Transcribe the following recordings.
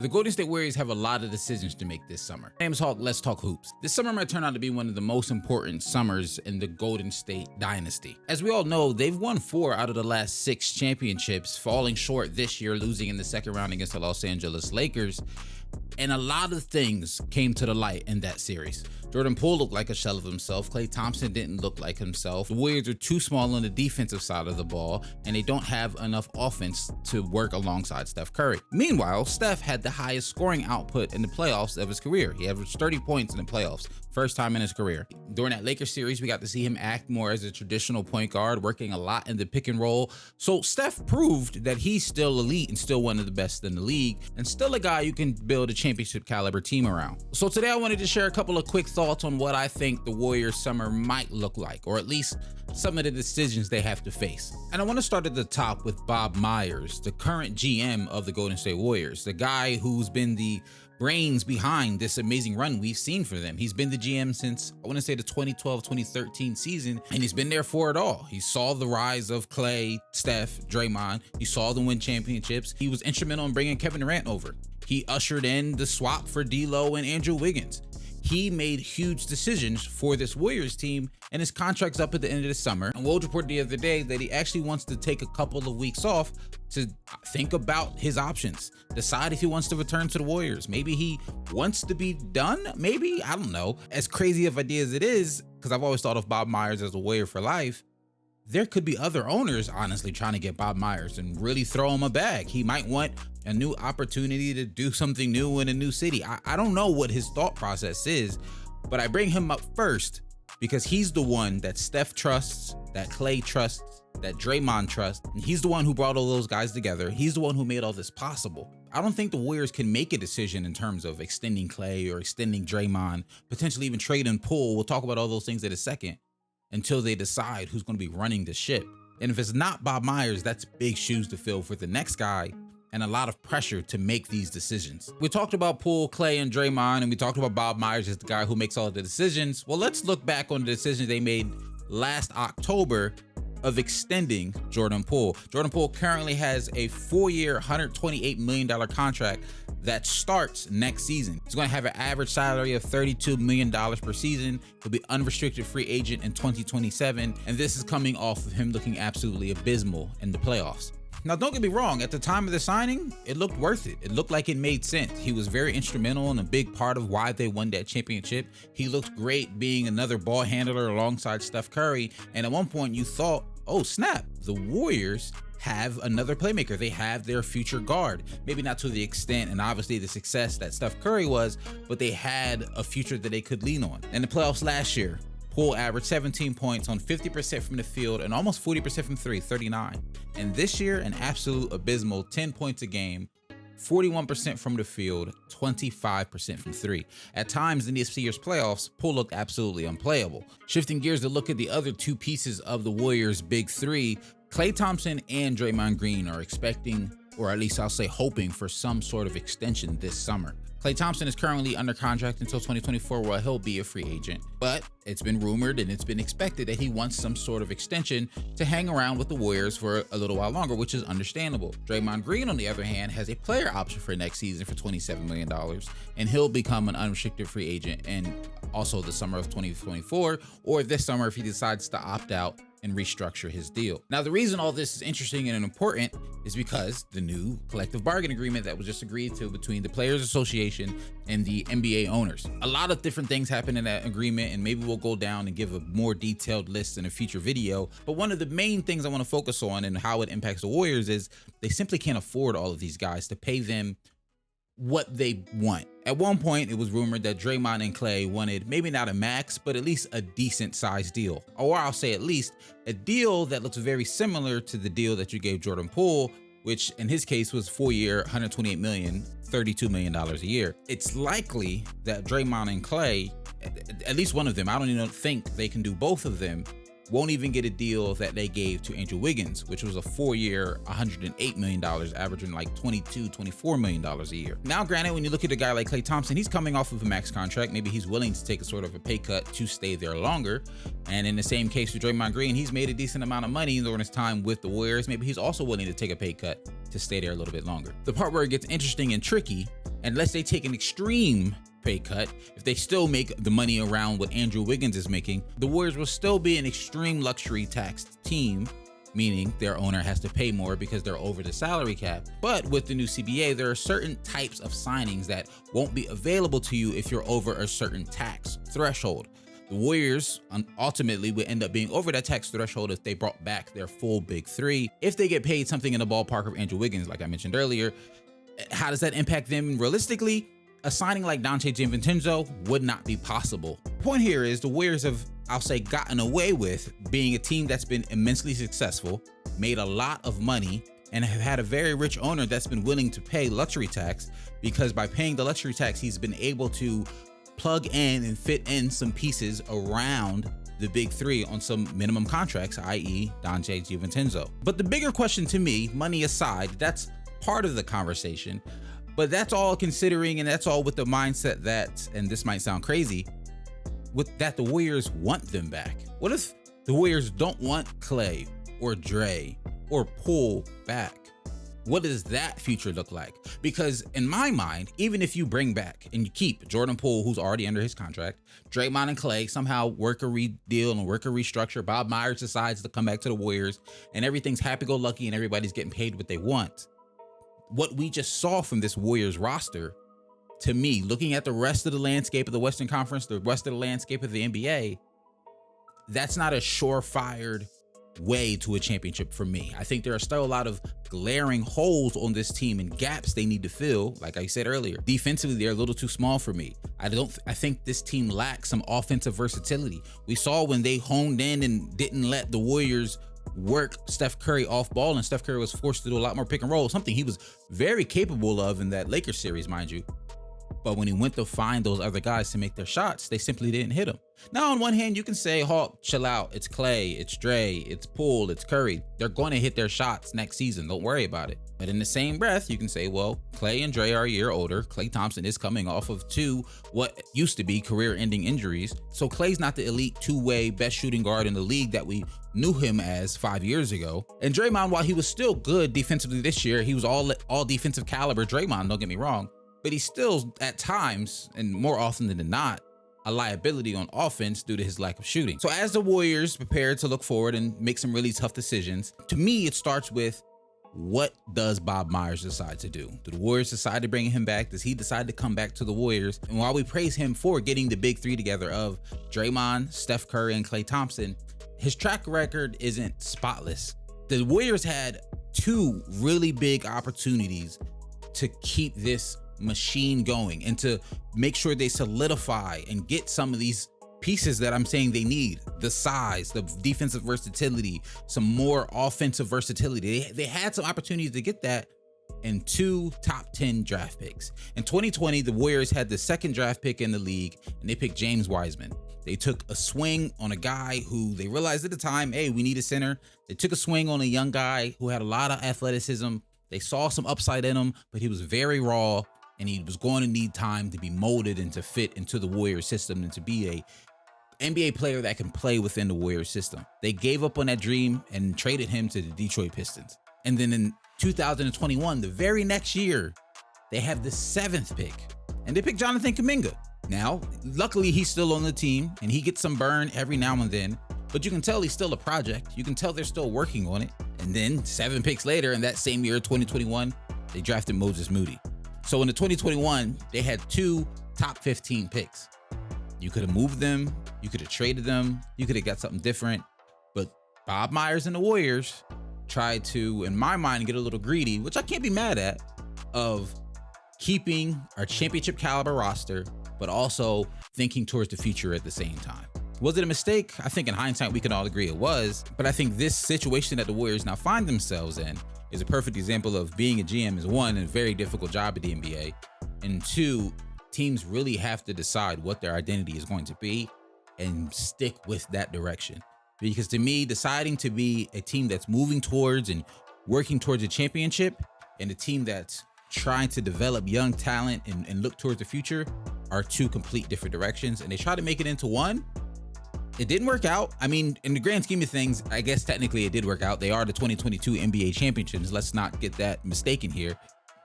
The Golden State Warriors have a lot of decisions to make this summer. My name is Hawk, let's talk hoops. This summer might turn out to be one of the most important summers in the Golden State dynasty. As we all know, they've won 4 out of the last 6 championships, falling short this year, losing in the second round against the Los Angeles Lakers. And a lot of things came to the light in that series. Jordan Poole looked like a shell of himself. Klay Thompson didn't look like himself. The Warriors are too small on the defensive side of the ball, and they don't have enough offense to work alongside Steph Curry. Meanwhile, Steph had the highest scoring output in the playoffs of his career. He averaged 30 points in the playoffs, first time in his career. During that Lakers series, we got to see him act more as a traditional point guard, working a lot in the pick and roll. So Steph proved that he's still elite and still one of the best in the league, and still a guy you can build a championship caliber team around. So today I wanted to share a couple of quick thoughts on what I think the Warriors summer might look like, or at least some of the decisions they have to face. And I want to start at the top with Bob Myers, the current GM of the Golden State Warriors, the guy who's been the brains behind this amazing run we've seen for them. He's been the GM since, I want to say, the 2012-2013 season, and he's been there for it all. He saw the rise of Klay, Steph, Draymond. He saw them win championships. He was instrumental in bringing Kevin Durant over. He ushered in the swap for D'Lo and Andrew Wiggins. He made huge decisions for this Warriors team, and his contract's up at the end of the summer. And Woj reported the other day that he actually wants to take a couple of weeks off to think about his options, decide if he wants to return to the Warriors. Maybe he wants to be done, maybe, I don't know. As crazy of idea as it is, because I've always thought of Bob Myers as a Warrior for life, there could be other owners honestly trying to get Bob Myers and really throw him a bag. He might want a new opportunity to do something new in a new city. I don't know what his thought process is, but I bring him up first because he's the one that Steph trusts, that Klay trusts, that Draymond trusts. And he's the one who brought all those guys together. He's the one who made all this possible. I don't think the Warriors can make a decision in terms of extending Klay or extending Draymond, potentially even trading Poole. We'll talk about all those things in a second, until they decide who's going to be running the ship. And if it's not Bob Myers, that's big shoes to fill for the next guy and a lot of pressure to make these decisions. We talked about Poole, Klay, and Draymond, and we talked about Bob Myers as the guy who makes all of the decisions. Well, let's look back on the decisions they made last October of extending Jordan Poole. Jordan Poole currently has a 4-year, $128 million contract that starts next season. He's going to have an average salary of $32 million per season. He'll be unrestricted free agent in 2027, and this is coming off of him looking absolutely abysmal in the playoffs. Now, don't get me wrong, at the time of the signing, it looked worth it. It looked like it made sense. He was very instrumental and a big part of why they won that championship. He looked great being another ball handler alongside Steph Curry. And at one point you thought, oh snap, the Warriors have another playmaker. They have their future guard. Maybe not to the extent and obviously the success that Steph Curry was, but they had a future that they could lean on. In the playoffs last year, Poole averaged 17 points on 50% from the field and almost 40% from three, 39. And this year, an absolute abysmal 10 points a game, 41% from the field, 25% from three. At times in this year's playoffs, Poole looked absolutely unplayable. Shifting gears to look at the other two pieces of the Warriors' big three, Klay Thompson and Draymond Green are expecting, or at least I'll say hoping, for some sort of extension this summer. Klay Thompson is currently under contract until 2024, where he'll be a free agent. But it's been rumored and it's been expected that he wants some sort of extension to hang around with the Warriors for a little while longer, which is understandable. Draymond Green, on the other hand, has a player option for next season for $27 million, and he'll become an unrestricted free agent in also the summer of 2024, or this summer if he decides to opt out and restructure his deal. Now, the reason all this is interesting and important is because the new collective bargaining agreement that was just agreed to between the Players Association and the NBA owners. A lot of different things happen in that agreement, and maybe we'll go down and give a more detailed list in a future video. But one of the main things I want to focus on and how it impacts the Warriors is they simply can't afford all of these guys to pay them what they want. At one point, it was rumored that Draymond and Klay wanted maybe not a max, but at least a decent sized deal. Or I'll say at least a deal that looks very similar to the deal that you gave Jordan Poole, which in his case was 4-year, $128 million, $32 million a year. It's likely that Draymond and Klay, at least one of them, I don't even think they can do both of them, won't even get a deal that they gave to Andrew Wiggins, which was a 4-year, $108 million, averaging like $24 million a year. Now, granted, when you look at a guy like Klay Thompson, he's coming off of a max contract. Maybe he's willing to take a sort of a pay cut to stay there longer. And in the same case for Draymond Green, he's made a decent amount of money during his time with the Warriors. Maybe he's also willing to take a pay cut to stay there a little bit longer. The part where it gets interesting and tricky unless they take an extreme pay cut, if they still make the money around what Andrew Wiggins is making, the Warriors will still be an extreme luxury taxed team, meaning their owner has to pay more because they're over the salary cap. But with the new CBA, there are certain types of signings that won't be available to you if you're over a certain tax threshold. The Warriors ultimately would end up being over that tax threshold if they brought back their full big three. If they get paid something in the ballpark of Andrew Wiggins, like I mentioned earlier, how does that impact them realistically? A signing like Donte DiVincenzo would not be possible. The point here is the Warriors have, I'll say, gotten away with being a team that's been immensely successful, made a lot of money, and have had a very rich owner that's been willing to pay luxury tax, because by paying the luxury tax, he's been able to plug in and fit in some pieces around the big three on some minimum contracts, i.e. Donte DiVincenzo. But the bigger question to me, money aside, that's part of the conversation, but that's all considering, and that's all with the mindset that, and this might sound crazy, with that the Warriors want them back. What if the Warriors don't want Klay or Dray or Poole back? What does that future look like? Because in my mind, even if you bring back and you keep Jordan Poole, who's already under his contract, Draymond and Klay somehow work a redeal and work a restructure, Bob Myers decides to come back to the Warriors, and everything's happy-go-lucky and everybody's getting paid what they want. What we just saw from this Warriors roster, to me, looking at the rest of the landscape of the Western Conference, the rest of the landscape of the NBA, that's not a surefire way to a championship for me. I think there are still a lot of glaring holes on this team and gaps they need to fill. Like I said earlier, defensively, they're a little too small for me. I think this team lacks some offensive versatility. We saw when they honed in and didn't let the Warriors work Steph Curry off ball, and Steph Curry was forced to do a lot more pick and roll, something he was very capable of in that Lakers series, mind you. But when he went to find those other guys to make their shots, they simply didn't hit him. Now, on one hand, you can say, Hawk, chill out. It's Klay, it's Dray, it's Poole, it's Curry. They're going to hit their shots next season. Don't worry about it. But in the same breath, you can say, well, Klay and Dray are a year older. Klaythompson is coming off of two what used to be career-ending injuries. So Klay's not the elite two-way best shooting guard in the league that we knew him as 5 years ago. And Draymond, while he was still good defensively this year, he was all defensive caliber Draymond, don't get me wrong. But he's still, at times, and more often than not, a liability on offense due to his lack of shooting. So as the Warriors prepare to look forward and make some really tough decisions, to me, it starts with, what does Bob Myers decide to do? Do the Warriors decide to bring him back? Does he decide to come back to the Warriors? And while we praise him for getting the big three together of Draymond, Steph Curry, and Klay Thompson, his track record isn't spotless. The Warriors had two really big opportunities to keep this machine going and to make sure they solidify and get some of these pieces that I'm saying they need: the size, the defensive versatility, some more offensive versatility. They had some opportunities to get that in two top 10 draft picks. In 2020, the Warriors had the second draft pick in the league, and they picked James Wiseman. They took a swing on a guy who they realized at the time, hey, we need a center. They took a swing on a young guy who had a lot of athleticism. They saw some upside in him, but he was very raw, and he was going to need time to be molded and to fit into the Warriors system and to be a NBA player that can play within the Warriors system. They gave up on that dream and traded him to the Detroit Pistons. And then in 2021, the very next year, they have the 7th pick, and they picked Jonathan Kuminga. Now, luckily, he's still on the team, and he gets some burn every now and then, but you can tell he's still a project. You can tell they're still working on it. And then 7 picks later, in that same year, 2021, they drafted Moses Moody. So in the 2021, they had 2 top 15 picks. You could have moved them, you could have traded them, you could have got something different. But Bob Myers and the Warriors tried to, in my mind, get a little greedy, which I can't be mad at, of keeping our championship caliber roster, but also thinking towards the future at the same time. Was it a mistake? I think in hindsight, we can all agree it was. But I think this situation that the Warriors now find themselves in is a perfect example of being a GM is, one, a very difficult job at the NBA, and 2, teams really have to decide what their identity is going to be and stick with that direction. Because to me, deciding to be a team that's moving towards and working towards a championship and a team that's trying to develop young talent and look towards the future are 2 complete different directions. And they try to make it into one. It didn't work out. I mean, in the grand scheme of things, I guess technically it did work out. They are the 2022 NBA champions. Let's not get that mistaken here.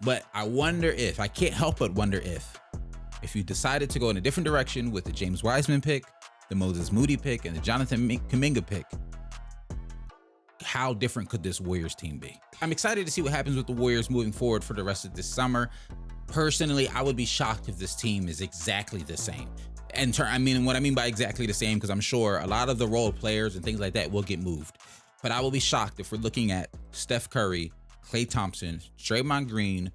But I can't help but wonder if you decided to go in a different direction with the James Wiseman pick, the Moses Moody pick, and the Jonathan Kuminga pick, how different could this Warriors team be? I'm excited to see what happens with the Warriors moving forward for the rest of this summer. Personally, I would be shocked if this team is exactly the same. And what I mean by exactly the same, because I'm sure a lot of the role players and things like that will get moved. But I will be shocked if we're looking at Steph Curry, Klay Thompson, Draymond Green,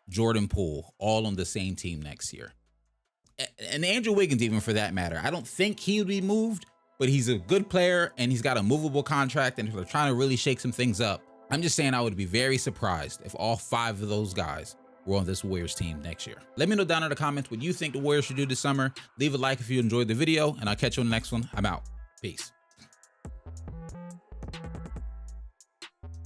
Jordan Poole, all on the same team next year. And Andrew Wiggins, even for that matter, I don't think he would be moved, but he's a good player and he's got a movable contract, and if they're trying to really shake some things up, I'm just saying I would be very surprised if all 5 of those guys were on this Warriors team next year. Let me know down in the comments what you think the Warriors should do this summer. Leave a like if you enjoyed the video, and I'll catch you on the next one. I'm out. Peace.